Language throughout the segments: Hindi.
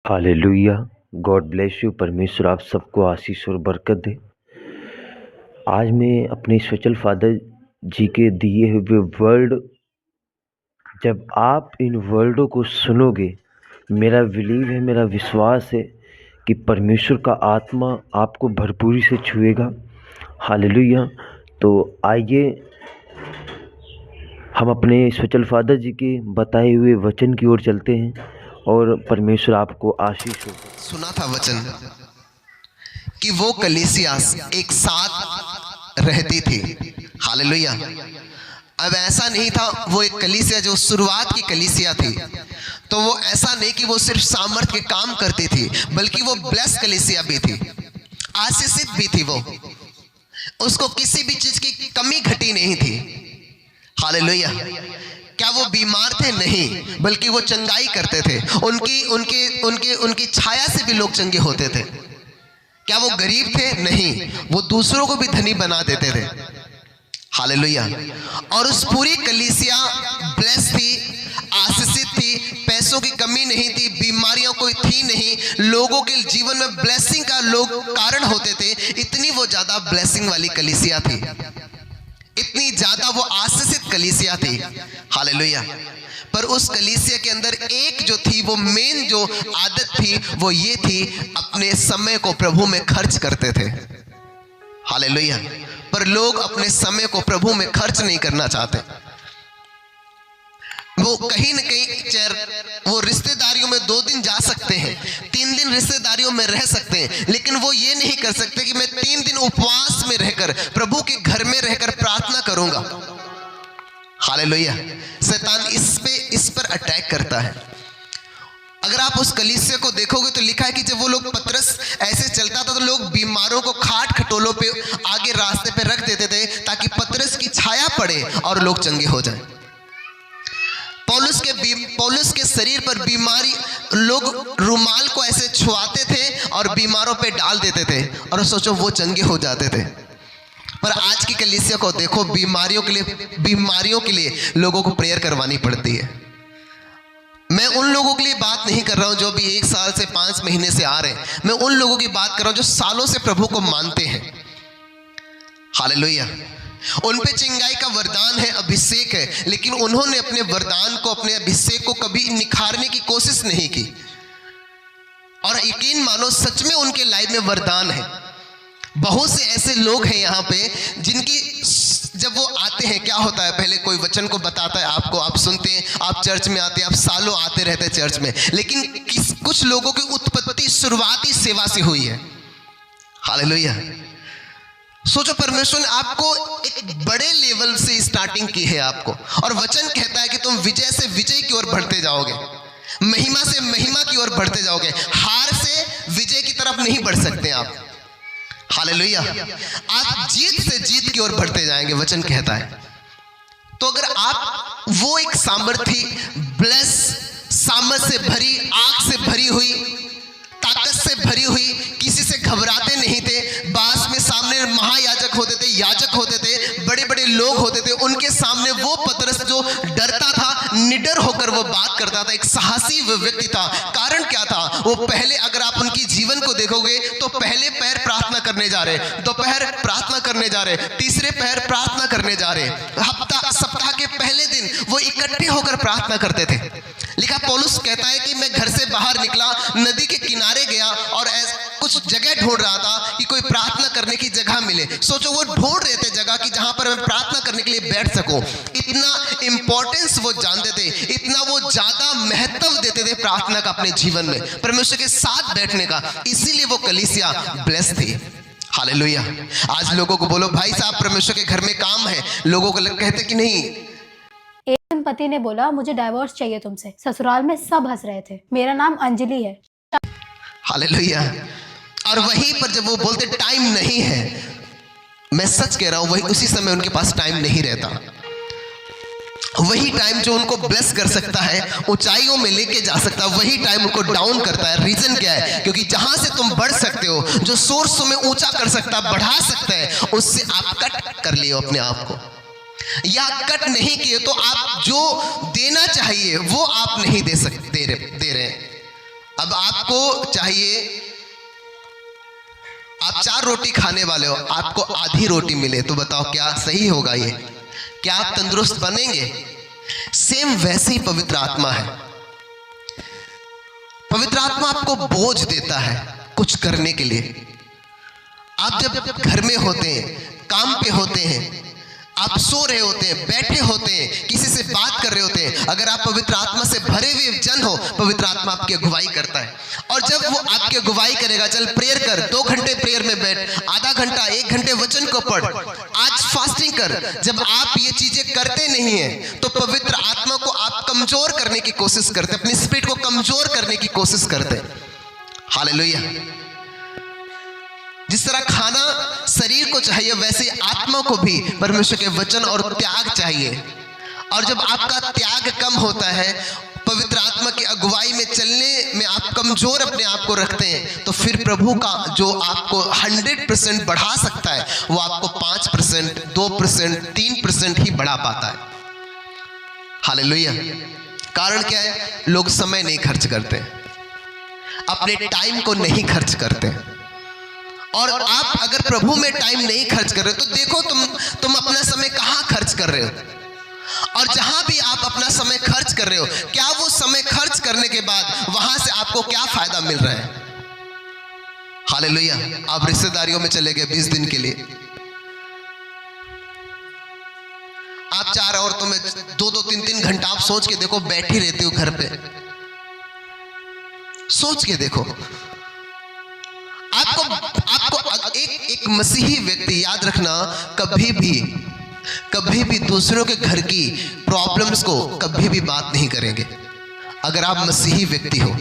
हालेलुया। God bless you. परमेश्वर आप सबको आशीष और बरकत दे। आज मैं अपने स्पेशल फादर जी के दिए हुए वर्ड, जब आप इन वर्डों को सुनोगे, मेरा बिलीव है, मेरा विश्वास है कि परमेश्वर का आत्मा आपको भरपूरी से छुएगा। हालेलुया। तो आइए हम अपने स्पेशल फादर जी के बताए हुए वचन की ओर चलते हैं और परमेश्वर आपको आशीष हो। सुना था वचन कि वो कलीसिया एक साथ रहती थी। हालेलुया। अब ऐसा नहीं था, वो एक कलीसिया जो शुरुआत की कलीसिया थी, तो वो ऐसा नहीं कि वो सिर्फ सामर्थ के काम करती थी, बल्कि वो ब्लेस कलीसिया भी थी, आशीषित भी थी। वो उसको किसी भी चीज की कमी घटी नहीं थी। हालेलुया। क्या वो बीमार थे? नहीं, बल्कि वो चंगाई करते थे। उनकी उनके उनके उनकी छाया से भी लोग चंगे होते थे। क्या वो गरीब थे? नहीं, वो दूसरों को भी धनी बना देते थे। हालेलुया। और उस पूरी कलीसिया ब्लेस थी, आशीषित थी, पैसों की कमी नहीं थी, बीमारियों कोई थी नहीं, लोगों के जीवन में ब्लेसिंग का लोग कारण होते थे। इतनी वो ज्यादा ब्लेसिंग वाली कलीसिया थी, इतनी ज्यादा वो आशीषित कलीसिया थी। हालेलुया। पर उस कलीसिया के अंदर एक जो थी, वो मेन जो आदत थी, वो ये थी, अपने समय को प्रभु में खर्च करते थे। हालेलुया। पर लोग अपने समय को प्रभु में खर्च नहीं करना चाहते। वो कहीं न कहीं वो रिश्तेदारियों में 2 दिन जा सकते हैं, 3 दिन रिश्तेदारियों में रह सकते हैं, लेकिन वो ये नहीं कर सकते कि मैं 3 दिन उपवास में रहकर, प्रभु के घर में रहकर प्रार्थना करूंगा। हालेलुया। शैतान इस पर अटैक करता है। अगर आप उस कलीसिया को देखोगे तो लिखा है कि जब वो लोग पतरस ऐसे चलता था तो लोग बीमारों को खाट खटोलों पे आगे रास्ते पे रख देते थे, ताकि पतरस की छाया पड़े और लोग चंगे हो जाएं। पौलुस के शरीर पर बीमारी, लोग रुमाल को ऐसे छुआते थे और बीमारों पे डाल देते थे, और सोचो वो चंगे हो जाते थे। पर आज की कलीसिया को देखो, बीमारियों के लिए लोगों को प्रेयर करवानी पड़ती है। मैं उन लोगों के लिए बात नहीं कर रहा हूं जो भी 1 साल से 5 महीने से आ रहे हैं, मैं उन लोगों की बात कर रहा हूं जो सालों से प्रभु को मानते हैं। हालेलुया। उन पे चिंगाई का वरदान है, अभिषेक है, लेकिन उन्होंने अपने वरदान को, अपने अभिषेक को कभी निखारने की कोशिश नहीं की। और यकीन मानो, सच में उनके लाइफ में वरदान है। बहुत से ऐसे लोग हैं यहाँ पे जिनकी, जब वो आते हैं, क्या होता है, पहले कोई वचन को बताता है आपको, आप सुनते हैं, आप चर्च में आते हैं, आप सालों आते रहते हैं चर्च में, लेकिन कुछ लोगों की उत्पत्ति शुरुआती सेवा से हुई है। हालेलुया। सोचो, परमेश्वर ने आपको एक बड़े लेवल से स्टार्टिंग की है आपको, और वचन कहता है कि तुम विजय से विजय की ओर बढ़ते जाओगे, महिमा से महिमा की ओर बढ़ते जाओगे, हार से विजय की तरफ नहीं बढ़ सकते आप। हालेलुया। आप जीत से जीत की ओर बढ़ते जाएंगे, वचन कहता है। तो अगर आप वो एक सामर्थी, ब्लेस, सामर्थ से भरी, आग से भरी हुई, ताकत से भरी हुई, किसी से घबराते नहीं थे, बास में सामने महायाजक होते थे, याजक होते थे, बड़े बड़े लोग होते थे, उनके सामने वो पतरस जो डरता था, निडर होकर वो बात करता था, एक साहसी व्यक्ति था। कारण क्या था? वो पहले, अगर आप उनकी जीवन को देखोगे तो पहले पैर प्रार्थना करने जा रहे, दोपहर प्रार्थना करने जा रहे, तीसरे पैर प्रार्थना करने जा रहे, सप्ताह के पहले दिन वो इकट्ठे होकर प्रार्थना करते थे। लिखा, पौलुस कहता है कि मैं घर से बाहर निकला, नदी के किनारे गया और कुछ जगह ढूंढ रहा था कि कोई प्रार्थना करने की जगह मिले। सोचो, वो ढूंढ रहे थे जगह की जहां पर मैं प्रार्थना करने के लिए बैठ सकूं। इतना इंपॉर्टेंस वो जानते थे, इतना वो ज्यादा महत्व देते थे प्रार्थना का अपने जीवन में, परमेश्वर के साथ बैठने का। इसीलिए वो कलीसिया ब्लेस थी। हालेलुया। आज लोगों को बोलो, भाई साहब परमेश्वर के घर में काम है, लोगों को कहते कि नहीं। एक दिन पति ने बोला, मुझे डाइवोर्स चाहिए तुमसे। ससुराल में सब हंस रहे थे। मेरा नाम अंजलि है। हालेलुया। और वहीं पर जब वो बोलते टाइम नहीं है, मैं सच कह रहा हूं, वही उसी समय उनके पास टाइम नहीं रहता। वही टाइम जो उनको ब्लेस कर सकता है, ऊंचाइयों में लेके जा सकता है, वही टाइम उनको डाउन करता है। रीजन क्या है? क्योंकि जहां से तुम बढ़ सकते हो, जो सोर्स तुम्हें ऊंचा कर सकता है, बढ़ा सकता है, उससे आप कट कर लियो अपने आप को, या कट नहीं किए तो आप जो देना चाहिए वो आप नहीं दे रहे। अब आपको चाहिए, आप 4 रोटी खाने वाले हो, आपको आधी रोटी मिले, तो बताओ क्या सही होगा ये? क्या आप तंदुरुस्त बनेंगे? सेम वैसे ही पवित्र आत्मा है। पवित्र आत्मा आपको बोझ देता है कुछ करने के लिए। आप जब घर में होते हैं, काम पे होते हैं, आप सो रहे होते हैं, बैठे होते हैं, किसी से बात कर रहे होते हैं, अगर आप पवित्र आत्मा से भरे हुए जन हो, पवित्र आत्मा आपकी अगुवाई करता है। और जब वो आपकी अगुवाई करेगा, चल प्रेयर कर, 2 घंटे प्रेयर में बैठ, आधा घंटा 1 घंटे वचन को पढ़, आज फास्टिंग कर, जब आप ये चीजें करते नहीं हैं तो पवित्र आत्मा को आप कमजोर करने की कोशिश करते, अपनी स्पिरिट को कमजोर करने की कोशिश करते। हालेलुया। जिस तरह खाना शरीर को चाहिए, वैसे आत्मा को भी परमेश्वर के वचन और त्याग चाहिए। और जब आपका त्याग कम होता है, पवित्र आत्मा की अगुवाई में चलने में आप कमजोर अपने आप को रखते हैं, तो फिर प्रभु का जो आपको 100% बढ़ा सकता है, वो आपको 5%, 2%, 3% ही बढ़ा पाता है। हालेलुया। कारण क्या है? लोग समय नहीं खर्च करते, अपने टाइम को नहीं खर्च करते। और आप अगर प्रभु में टाइम नहीं खर्च कर रहे हो, तो देखो तुम अपना समय कहां खर्च कर रहे हो, और जहां भी आप अपना समय खर्च कर रहे हो, क्या वो समय खर्च करने के बाद वहां से आपको क्या फायदा मिल रहा है? हालेलुया। आप रिश्तेदारियों में चले गए 20 दिन के लिए, आप 4 औरतों में 2-2, 3-3 घंटा आप सोच के देखो, बैठी रहते हो घर पे, सोच के देखो। आपको एक मसीही व्यक्ति, याद रखना, कभी भी दूसरों के घर की प्रॉब्लम्स को कभी भी बात नहीं करेंगे। अगर आप मसीही व्यक्ति हो,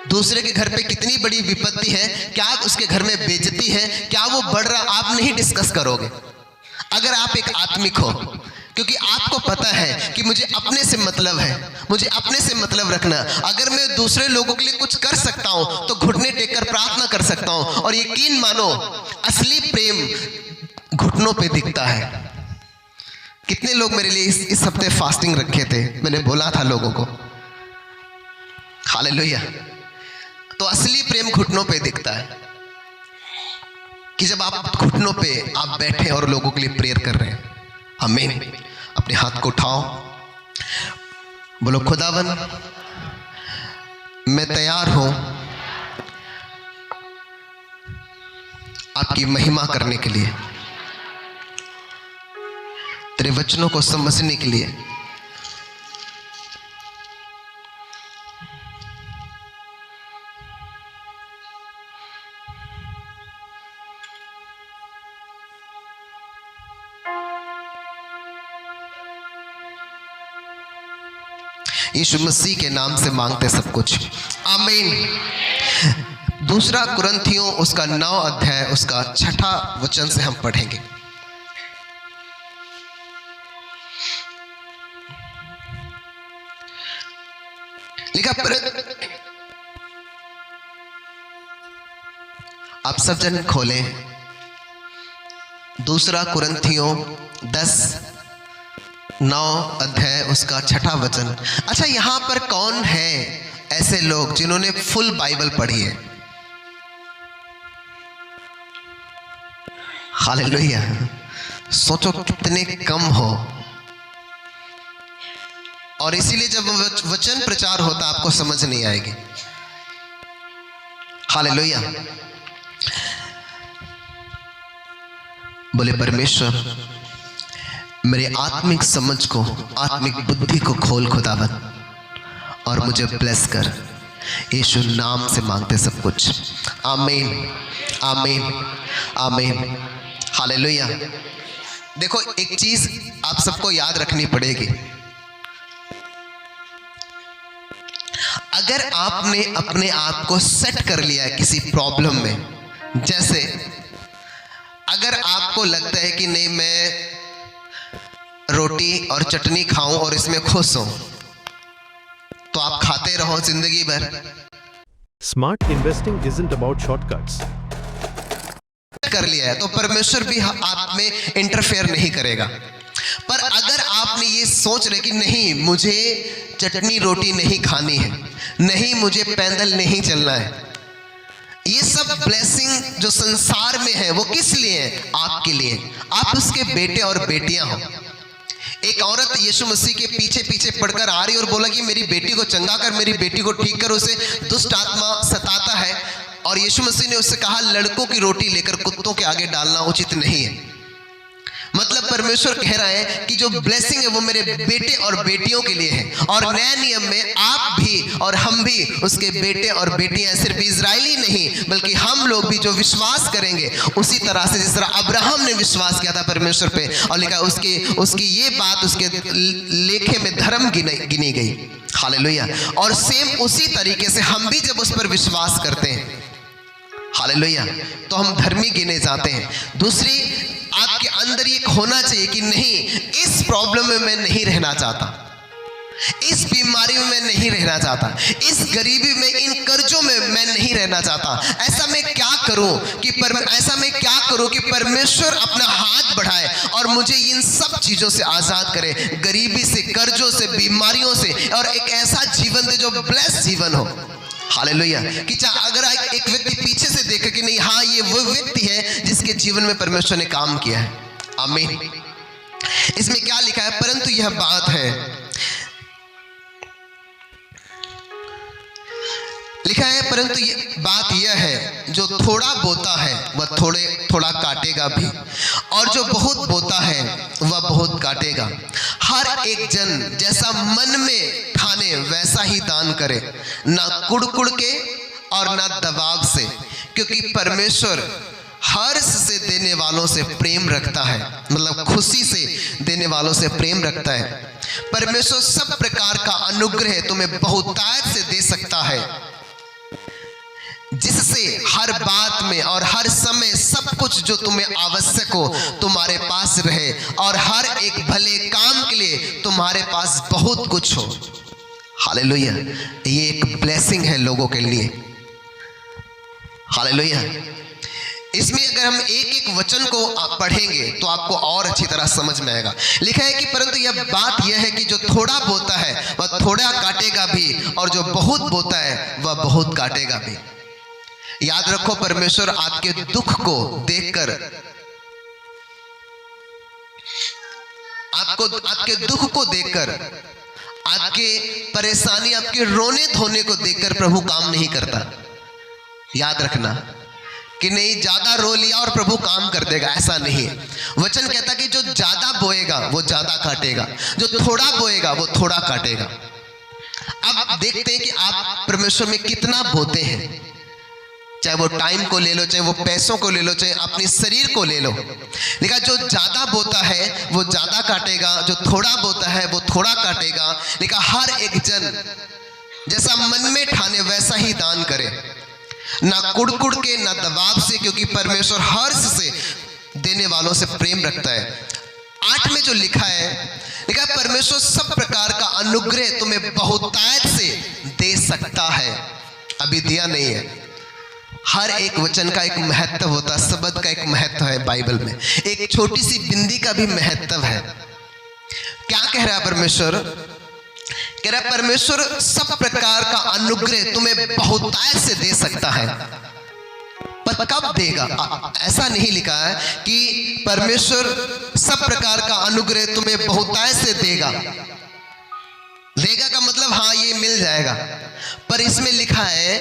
दूसरे के घर पे कितनी बड़ी विपत्ति है, क्या उसके घर में बेइज्जती है, क्या वो बढ़ रहा, आप नहीं डिस्कस करोगे। अगर आप एक आत्मिक हो, क्योंकि आपको पता है कि मुझे अपने से मतलब है, मुझे अपने से मतलब रखना। अगर मैं दूसरे लोगों के लिए कुछ कर सकता हूं तो घुटने टेककर प्रार्थना कर सकता हूं। और यकीन मानो, असली प्रेम घुटनों पे दिखता है। कितने लोग मेरे लिए इस हफ्ते फास्टिंग रखे थे, मैंने बोला था लोगों को। हालेलुया। तो असली प्रेम घुटनों पे दिखता है, कि जब आप घुटनों पे आप बैठे और लोगों के लिए प्रेयर कर रहे हैं। आमीन। अपने हाथ को उठाओ, बोलो, खुदावन मैं तैयार हूं आपकी महिमा करने के लिए, तेरे वचनों को समझने के लिए। यीशु मसीह के नाम से मांगते सब कुछ, आमीन। 2 कुरिन्थियों उसका 9 अध्याय उसका 6 वचन से हम पढ़ेंगे। लिखा, आप सब जन खोलें 2 कुरिन्थियों 9 अध्याय उसका 6 वचन। अच्छा, यहां पर कौन है ऐसे लोग जिन्होंने फुल बाइबल पढ़ी है? हालेलुया। सोचो कितने कम हो। और इसीलिए जब वचन प्रचार होता आपको समझ नहीं आएगी। हालेलुया। बोले, परमेश्वर मेरे आत्मिक समझ को, आत्मिक बुद्धि को खोल खुदावन, और मुझे ब्लेस कर। यीशु नाम से मांगते सब कुछ, आमीन, आमीन, आमीन। हालेलुया। देखो, एक चीज आप सबको याद रखनी पड़ेगी। अगर आपने अपने आप को सेट कर लिया है किसी प्रॉब्लम में, जैसे अगर आपको लगता है कि नहीं, मैं रोटी और चटनी खाऊं और इसमें खुश हूं, तो आप खाते रहो जिंदगी भर। Smart investing isn't about shortcuts. कर लिया है तो परमेश्वर भी आप में इंटरफेयर नहीं करेगा। पर अगर आप आपने ये सोच रहे कि नहीं मुझे चटनी रोटी नहीं खानी है, नहीं मुझे पैदल नहीं चलना है, ये सब ब्लेसिंग जो संसार में है वो किस लिए है? आपके लिए। आप उसके बेटे और बेटियां हो। एक औरत यीशु मसीह के पीछे पीछे पड़कर आ रही और बोला कि मेरी बेटी को चंगा कर, मेरी बेटी को ठीक कर, उसे दुष्ट आत्मा सताता है। और यीशु मसीह ने उससे कहा लड़कों की रोटी लेकर कुत्तों के आगे डालना उचित नहीं है। मतलब परमेश्वर कह रहा है कि जो ब्लेसिंग है वो मेरे बेटे और बेटियों के लिए है। और नए नियम में आप भी और हम भी उसके बेटे और बेटियां, सिर्फ इजरायली नहीं बल्कि हम लोग भी जो विश्वास करेंगे उसी तरह से जिस तरह अब्राहम ने विश्वास किया था परमेश्वर पे और लिखा उसकी ये बात उसके लेखे में धर्म गिनी गई। हालेलुया। और सेम उसी तरीके से हम भी जब उस पर विश्वास करते हैं, हालेलुया, तो हम धर्मी गिने जाते हैं। दूसरी, आपके अंदर ये होना चाहिए कि नहीं, इस प्रॉब्लम में मैं नहीं रहना चाहता, इस बीमारी में मैं नहीं रहना चाहता, इस गरीबी में, इन कर्जों में मैं नहीं रहना चाहता। ऐसा मैं क्या करूं कि परमेश्वर अपना हाथ बढ़ाए और मुझे इन सब चीजों से आजाद करे, गरीबी से, कर्जों से, बीमारियों से, और एक ऐसा जीवन दे जो ब्लेस जीवन हो। हालेलुया। कि अगर एक व्यक्ति पीछे से देखे कि नहीं, हाँ ये वो व्यक्ति है जिसके जीवन में परमेश्वर ने काम किया है। आमीन। इसमें क्या लिखा है? परंतु यह बात है, लिखा है परंतु ये बात यह है जो थोड़ा बोता है वह थोड़ा काटेगा भी, और जो बहुत बोता है वह बहुत काटेगा। हर एक जन जैसा मन में ठाने वैसा ही दान करे, ना कुड़ के और ना दबाव से, क्योंकि परमेश्वर हर्ष से देने वालों से प्रेम रखता है, मतलब खुशी से देने वालों से प्रेम रखता है। परमेश्वर सब प्रकार का अनुग्रह तुम्हें बहुतायत से दे सकता है, जिससे हर बात में और हर समय सब कुछ जो तुम्हें आवश्यक हो तुम्हारे पास रहे, और हर एक भले काम के लिए तुम्हारे पास बहुत कुछ हो। हालेलुया। ये एक ब्लेसिंग है लोगों के लिए। हालेलुया। इसमें अगर हम एक एक वचन को पढ़ेंगे तो आपको और अच्छी तरह समझ में आएगा। लिखा है कि परंतु यह बात यह है कि जो थोड़ा बोता है वह थोड़ा काटेगा भी, और जो बहुत बोता है वह बहुत काटेगा भी। याद रखो, परमेश्वर आपके दुख को देखकर, आपके दुख को देखकर, आपके परेशानी, आपके रोने धोने को देखकर प्रभु काम नहीं करता। याद रखना कि नहीं ज्यादा रो लिया और प्रभु काम कर देगा, ऐसा नहीं है। वचन कहता कि जो ज्यादा बोएगा वो ज्यादा काटेगा, जो थोड़ा बोएगा वो थोड़ा काटेगा। अब देखते हैं कि आप परमेश्वर में कितना बोते हैं, चाहे वो टाइम को ले लो, चाहे वो पैसों को ले लो, चाहे अपने शरीर को ले लो। लिखा जो ज्यादा बोता है वो ज्यादा काटेगा, जो थोड़ा बोता है वो थोड़ा काटेगा। लिखा हर एक जन जैसा मन में ठाने वैसा ही दान करे, ना कुड़ के ना दबाव से, क्योंकि परमेश्वर हर्ष से देने वालों से प्रेम रखता है। 8 में जो लिखा है परमेश्वर सब प्रकार का अनुग्रह तुम्हें बहुतायत से दे सकता है। अभी दिया नहीं है। हर एक वचन का एक महत्व होता है, शब्द का एक महत्व है बाइबल में। एक छोटी सी बिंदी का भी महत्व है। क्या कह रहा है परमेश्वर? कह रहा है परमेश्वर सब प्रकार का अनुग्रह तुम्हें बहुतायत से दे सकता है, पर कब देगा? ऐसा नहीं लिखा है कि परमेश्वर सब प्रकार का अनुग्रह तुम्हें बहुतायत से देगा। देगा का मतलब हाँ ये मिल जाएगा, पर इसमें लिखा है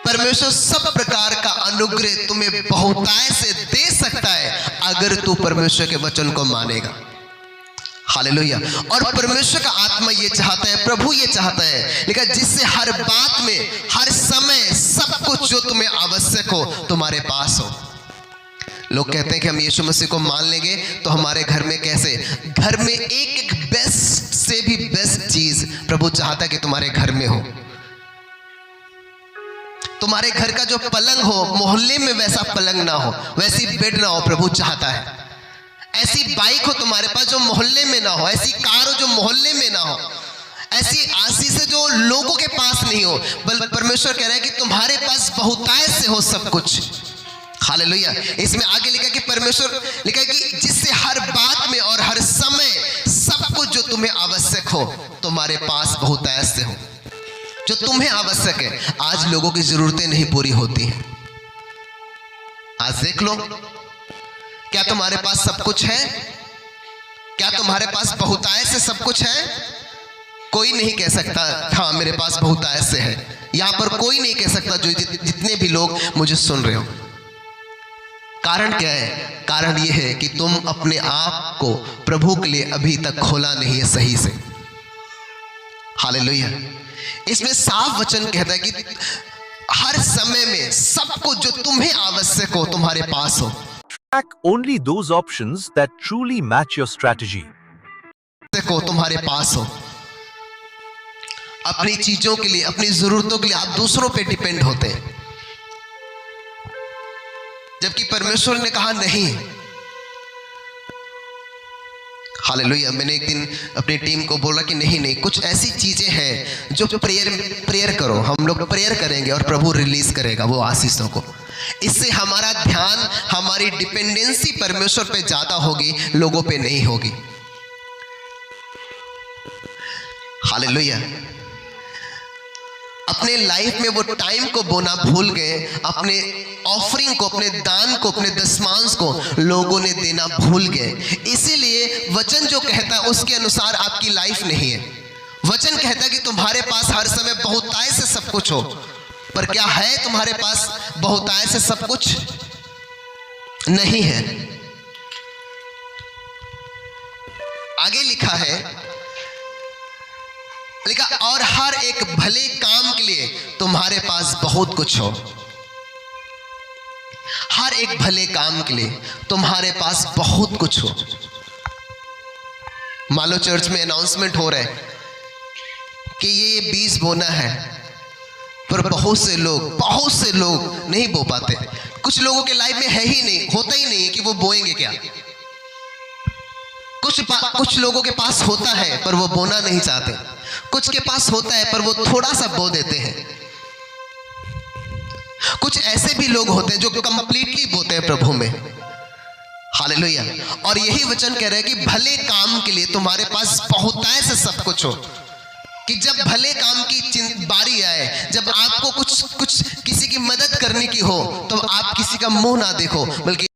परमेश्वर सब प्रकार का अनुग्रह तुम्हें बहुतायत से दे सकता है अगर तू परमेश्वर के वचन को मानेगा। हालेलुया। और परमेश्वर का आत्मा ये चाहता है, प्रभु ये चाहता है, लेकिन जिससे हर बात में, हर समय सब कुछ जो तुम्हें आवश्यक हो तुम्हारे पास हो। लोग कहते हैं कि हम यीशु मसीह को मान लेंगे तो हमारे घर में कैसे? घर में एक एक बेस्ट से भी बेस्ट चीज प्रभु चाहता है कि तुम्हारे घर में हो। तुम्हारे घर का जो पलंग हो, मोहल्ले में वैसा पलंग ना हो, वैसी बेड ना हो, प्रभु चाहता है। ऐसी बाइक हो तुम्हारे पास जो मोहल्ले में ना हो, ऐसी कार हो जो मोहल्ले में ना हो, ऐसी आशीष जो लोगों के पास नहीं हो, बल्कि परमेश्वर कह रहा है कि तुम्हारे पास बहुतायत से हो सब कुछ। हालेलुया। इसमें आगे लिखा कि परमेश्वर लिखा कि जिससे हर बात में और हर समय सब कुछ जो तुम्हें आवश्यक हो तुम्हारे पास बहुतायत से हो। जो तुम्हें आवश्यक है, आज लोगों की जरूरतें नहीं पूरी होती हैं। आज देख लो, क्या तुम्हारे पास सब कुछ है? क्या तुम्हारे पास बहुतायत से सब कुछ है? कोई नहीं कह सकता हाँ मेरे पास बहुतायत से है। यहां पर कोई नहीं कह सकता, जो जितने भी लोग मुझे सुन रहे हो। कारण क्या है? कारण यह है कि तुम अपने आप को प्रभु के लिए अभी तक खोला नहीं है सही से। हालेलुया। इसमें साफ वचन कहता है कि हर समय में सब कुछ जो तुम्हें आवश्यक हो तुम्हारे पास हो। Track only those options that truly match your strategy. को तुम्हारे पास हो। अपनी चीजों के लिए, अपनी जरूरतों के लिए आप दूसरों पे डिपेंड होते हैं, जबकि परमेश्वर ने कहा नहीं। हालेलुया। मैंने एक दिन अपनी टीम को बोला कि नहीं, कुछ ऐसी चीजें हैं जो प्रेयर करो, हम लोग प्रेयर करेंगे और प्रभु रिलीज करेगा वो आशीषों को। इससे हमारा ध्यान, हमारी डिपेंडेंसी परमेश्वर पे ज्यादा होगी, लोगों पे नहीं होगी। हालेलुया। अपने लाइफ में वो टाइम को बोना भूल गए, अपने ऑफरिंग को, अपने दान को, अपने दशमांश को लोगों ने देना भूल गए। इसीलिए वचन जो कहता है उसके अनुसार आपकी लाइफ नहीं है। वचन कहता है कि तुम्हारे पास हर समय बहुतायत से सब कुछ हो, पर क्या है तुम्हारे पास बहुतायत से सब कुछ? नहीं है। आगे लिखा है, लिखा और हर एक भले काम के लिए तुम्हारे पास बहुत कुछ हो। हर एक भले काम के लिए तुम्हारे पास बहुत कुछ हो। मान लो चर्च में अनाउंसमेंट हो रहा है कि ये बीज बोना है, पर बहुत से लोग नहीं बो पाते। कुछ लोगों के लाइफ में है ही नहीं, होता ही नहीं है कि वो बोएंगे क्या। कुछ लोगों के पास होता है पर वो बोना नहीं चाहते। कुछ के पास होता है पर वो थोड़ा सा बो देते हैं। कुछ ऐसे भी लोग होते हैं जो कंप्लीटली बोते हैं प्रभु में। हालेलुया। और यही वचन कह रहे हैं कि भले काम के लिए तुम्हारे पास बहुतायत से सब कुछ हो, कि जब भले काम की बारी आए, जब आपको कुछ किसी की मदद करने की हो, तो आप किसी का मुंह ना देखो, बल्कि